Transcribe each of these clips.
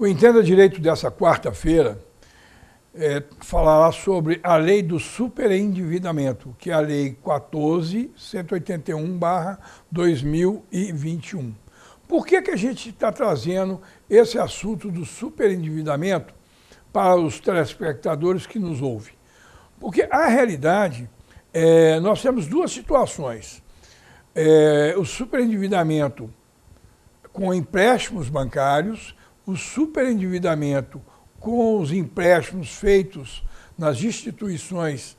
O Entenda Direito dessa quarta-feira falará sobre a lei do superendividamento, que é a lei 14.181/2021. Por que a gente está trazendo esse assunto do superendividamento para os telespectadores que nos ouvem? Porque a realidade, nós temos duas situações. O superendividamento com empréstimos bancários, o superendividamento com os empréstimos feitos nas instituições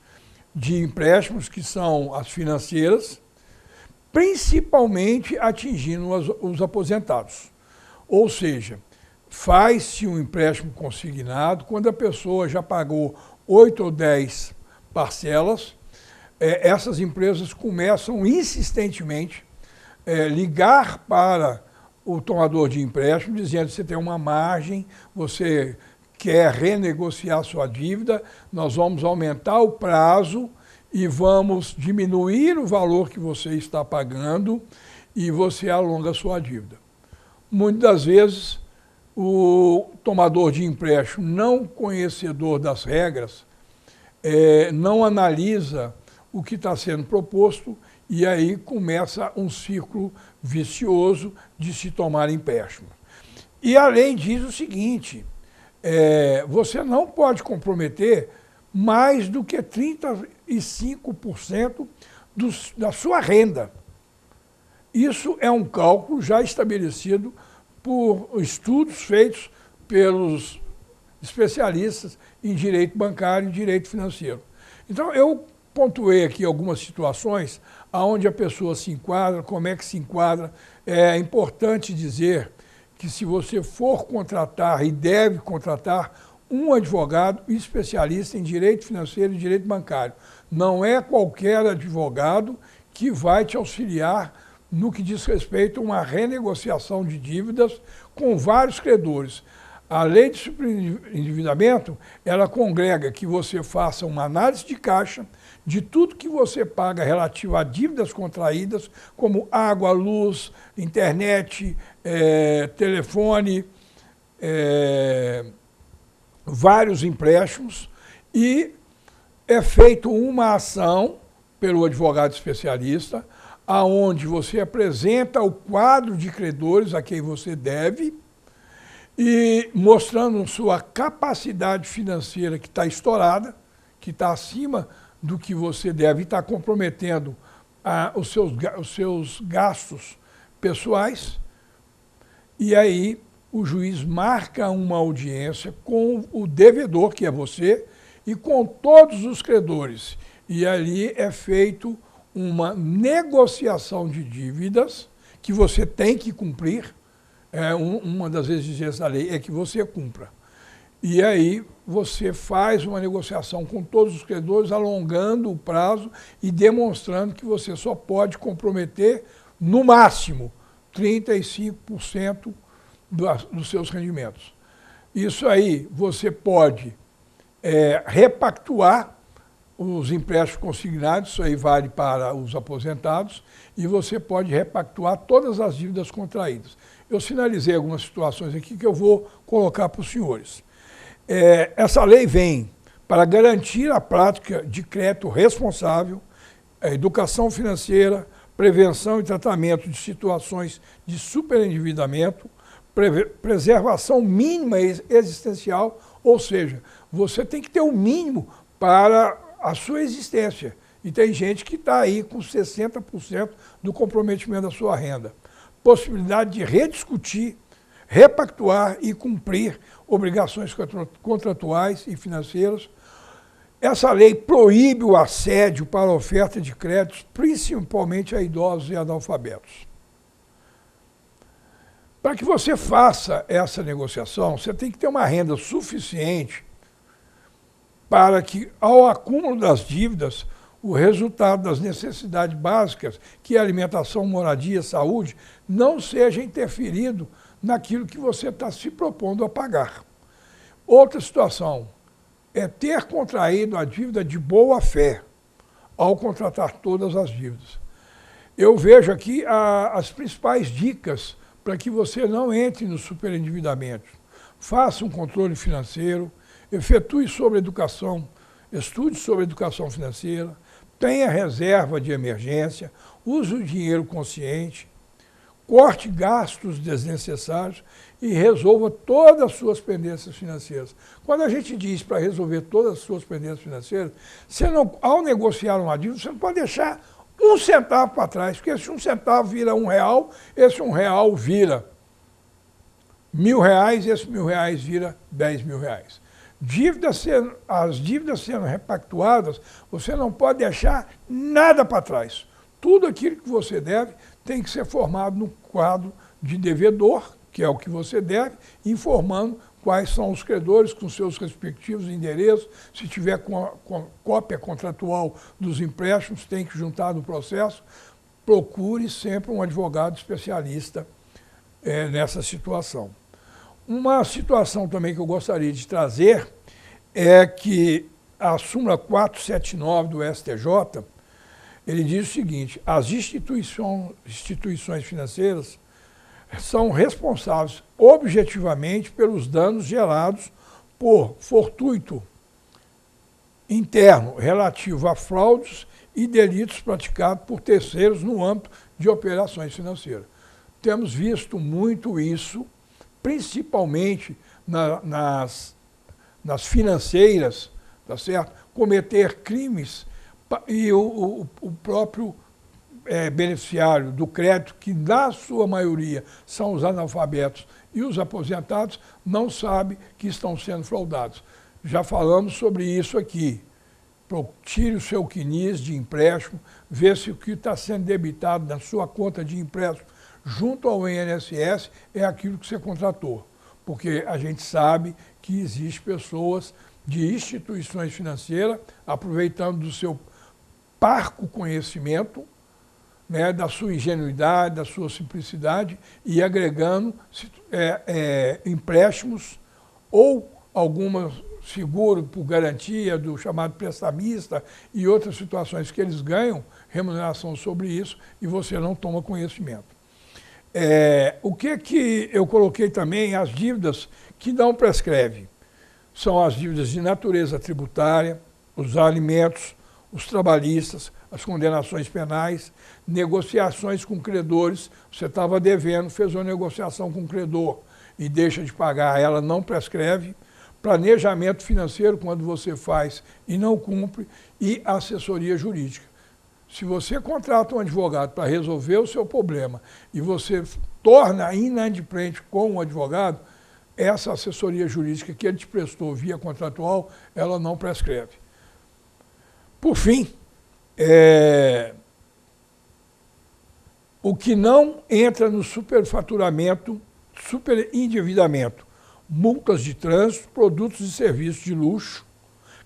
de empréstimos, que são as financeiras, principalmente atingindo os aposentados. Ou seja, faz-se um empréstimo consignado quando a pessoa já pagou 8 ou 10 parcelas, essas empresas começam insistentemente ligar para o tomador de empréstimo, dizendo que você tem uma margem, você quer renegociar sua dívida, nós vamos aumentar o prazo e vamos diminuir o valor que você está pagando e você alonga a sua dívida. Muitas das vezes, o tomador de empréstimo, não conhecedor das regras, não analisa o que está sendo proposto e aí começa um ciclo vicioso de se tomar empréstimo. E a lei diz o seguinte, você não pode comprometer mais do que 35% da sua renda. Isso é um cálculo já estabelecido por estudos feitos pelos especialistas em direito bancário e direito financeiro. Então, eu pontuei aqui algumas situações onde a pessoa se enquadra, como é que se enquadra. É importante dizer que se você for contratar e deve contratar um advogado especialista em direito financeiro e direito bancário. Não é qualquer advogado que vai te auxiliar no que diz respeito a uma renegociação de dívidas com vários credores. A lei de superendividamento, ela congrega que você faça uma análise de caixa de tudo que você paga relativo a dívidas contraídas, como água, luz, internet, telefone, vários empréstimos, e é feita uma ação pelo advogado especialista, aonde você apresenta o quadro de credores a quem você deve, e mostrando sua capacidade financeira que está estourada, que está acima do que você deve, está comprometendo os seus gastos pessoais, e aí o juiz marca uma audiência com o devedor, que é você, e com todos os credores. E ali é feito uma negociação de dívidas que você tem que cumprir. Uma das exigências da lei é que você cumpra. E aí você faz uma negociação com todos os credores, alongando o prazo e demonstrando que você só pode comprometer, no máximo, 35% dos seus rendimentos. Isso aí você pode repactuar os empréstimos consignados, isso aí vale para os aposentados, e você pode repactuar todas as dívidas contraídas. Eu sinalizei algumas situações aqui que eu vou colocar para os senhores. Essa lei vem para garantir a prática de crédito responsável, a educação financeira, prevenção e tratamento de situações de superendividamento, preservação mínima existencial, ou seja, você tem que ter um mínimo para a sua existência. E tem gente que está aí com 60% do comprometimento da sua renda. Possibilidade de rediscutir, repactuar e cumprir obrigações contratuais e financeiras. Essa lei proíbe o assédio para a oferta de créditos, principalmente a idosos e analfabetos. Para que você faça essa negociação, você tem que ter uma renda suficiente para que, ao acúmulo das dívidas, o resultado das necessidades básicas, que é alimentação, moradia, saúde, não seja interferido naquilo que você está se propondo a pagar. Outra situação é ter contraído a dívida de boa fé ao contratar todas as dívidas. Eu vejo aqui as principais dicas para que você não entre no superendividamento. faça um controle financeiro, efetue sobre educação, estude sobre educação financeira, tenha reserva de emergência, use o dinheiro consciente, corte gastos desnecessários e resolva todas as suas pendências financeiras. Quando a gente diz para resolver todas as suas pendências financeiras, você não, ao negociar uma dívida, você não pode deixar um centavo para trás, porque esse um centavo vira R$1, esse R$1 vira R$1.000, esse R$1.000 vira R$10.000. As dívidas sendo repactuadas, você não pode deixar nada para trás. Tudo aquilo que você deve tem que ser formado no quadro de devedor, que é o que você deve, informando quais são os credores com seus respectivos endereços. Se tiver com cópia contratual dos empréstimos, tem que juntar no processo. Procure sempre um advogado especialista nessa situação. Uma situação também que eu gostaria de trazer é que a súmula 479 do STJ, ele diz o seguinte: as instituições financeiras são responsáveis objetivamente pelos danos gerados por fortuito interno relativo a fraudes e delitos praticados por terceiros no âmbito de operações financeiras. Temos visto muito isso, principalmente nas financeiras, tá certo? Cometer crimes e o próprio beneficiário do crédito, que na sua maioria são os analfabetos e os aposentados, não sabe que estão sendo fraudados. Já falamos sobre isso aqui. Tire o seu CNIS de empréstimo, vê se o que está sendo debitado na sua conta de empréstimo junto ao INSS é aquilo que você contratou. Porque a gente sabe que existem pessoas de instituições financeiras aproveitando do seu parco conhecimento, né, da sua ingenuidade, da sua simplicidade e agregando empréstimos ou alguma seguro por garantia do chamado prestamista e outras situações que eles ganham remuneração sobre isso e você não toma conhecimento. O que eu coloquei também, as dívidas que não prescrevem, são as dívidas de natureza tributária, os alimentos, os trabalhistas, as condenações penais, negociações com credores. Você estava devendo, fez uma negociação com o credor e deixa de pagar, ela não prescreve. Planejamento financeiro, quando você faz e não cumpre, e assessoria jurídica. Se você contrata um advogado para resolver o seu problema e você torna inadimplente com o advogado, essa assessoria jurídica que ele te prestou via contratual, ela não prescreve. Por fim, o que não entra no superfaturamento, superendividamento, multas de trânsito, produtos e serviços de luxo,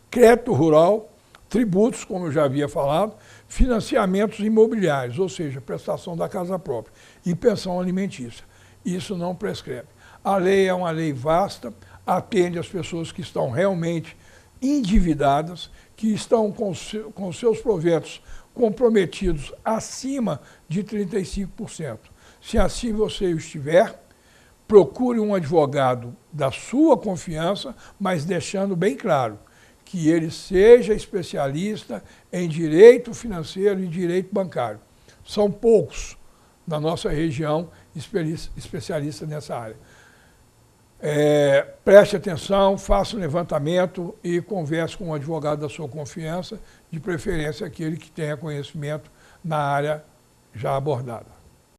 crédito rural, tributos, como eu já havia falado, financiamentos imobiliários, ou seja, prestação da casa própria, e pensão alimentícia. Isso não prescreve. A lei é uma lei vasta, atende às pessoas que estão realmente endividadas, que estão com seus proventos comprometidos acima de 35%. Se assim você estiver, procure um advogado da sua confiança, mas deixando bem claro que ele seja especialista em direito financeiro e direito bancário. São poucos na nossa região especialistas nessa área. Preste atenção, faça um levantamento e converse com um advogado da sua confiança, de preferência aquele que tenha conhecimento na área já abordada.